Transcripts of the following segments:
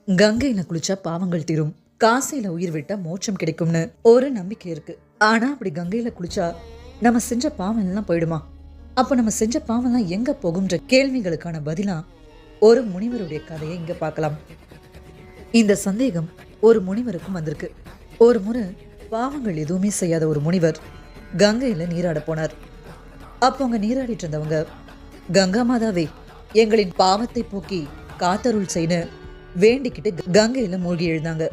கங்கையில குளிச்சா பாவங்கள் தீரும், காசியில உயிர் விட்டா மோட்சம் கிடைக்கும்னு ஒரு நம்பிக்கை இருக்கு. ஆனா அப்படி கங்கையில குளிச்சா நம்ம செஞ்ச பாவம் எல்லாம் போயிடுமா? அப்ப நம்ம செஞ்ச பாவம் எல்லாம் எங்க போகும்ன்ற கேள்விகளுக்கான பதிலா ஒரு முனிவருடைய கதையை இங்க பார்க்கலாம். இந்த சந்தேகம் ஒரு முனிவருக்கும் வந்திருக்கு. ஒரு முறை பாவங்கள் எதுவுமே செய்யாத ஒரு முனிவர் கங்கையில நீராட போனார். அப்போ அங்க நீராடிட்டு இருந்தவங்க, கங்கா மாதாவே, எங்களின் பாவத்தை போக்கி காத்தருள் செய்து வேண்டிக்கிட்டு கங்கையில மூழ்கி எழுந்தாங்க.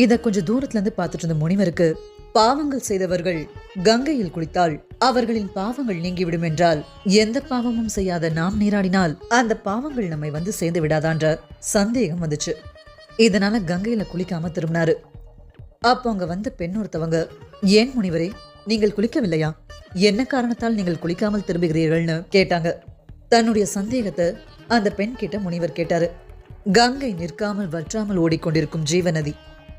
இத கொஞ்சம் தூரத்துல இருந்து பார்த்துட்டு இருந்த முனிவருக்கு, பாவங்கள் செய்தவர்கள் கங்கையில் குளித்தால் அவர்களின் பாவங்கள் நீங்கிவிடும் என்றால், எந்த பாவமும் செய்யாத நாம் நீராடினால் அந்த பாவங்கள் நம்மை வந்து சேர்ந்து விடாதான்ற சந்தேகம் வந்துச்சு. இதனால கங்கையில குளிக்காம திரும்பினாரு. அப்போ அங்க வந்த பெண் ஒருத்தவங்க, ஏன் முனிவரே, நீங்கள் குளிக்கவில்லையா? என்ன காரணத்தால் நீங்கள் குளிக்காமல் திரும்புகிறீர்கள்னு கேட்டாங்க. தன்னுடைய சந்தேகத்தை அந்த பெண் கிட்ட முனிவர் கேட்டாரு. கங்கை நிற்காமல் வற்றாமல் ஓடிக்கொண்டிருக்கும் ஜீவநதி.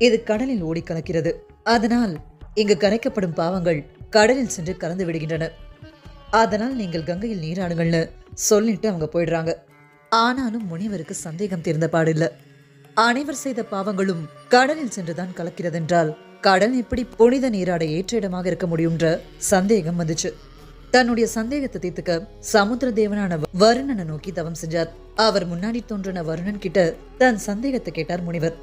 இது கடலில் ஓடி கலக்கிறது. அதனால் இங்கு கரைக்கப்படும் பாவங்கள் கடலில் சென்று கலந்து விடுகின்றன. அதனால் நீங்கள் கங்கையில் நீராடுங்கள்னு சொல்லிட்டு அவங்க போயிடுறாங்க. ஆனாலும் முனிவருக்கு சந்தேகம் தீர்ந்த பாடில்ல. அனைவர் செய்த பாவங்களும் கடலில் சென்றுதான் கலக்கிறதென்றால் கடல் எப்படி புனித நீராட ஏற்ற இடமாக இருக்க முடியும்ன்ற சந்தேகம் வந்துச்சு. தன்னுடைய சந்தேகத்தை தீர்த்துக்க சமுத்திர தேவனான வருணனை நோக்கி தவம் செஞ்சார். அவர் முன்னாடி தோன்றின வருணன் கிட்ட தன் சந்தேகத்தை கேட்டார் முனிவர்.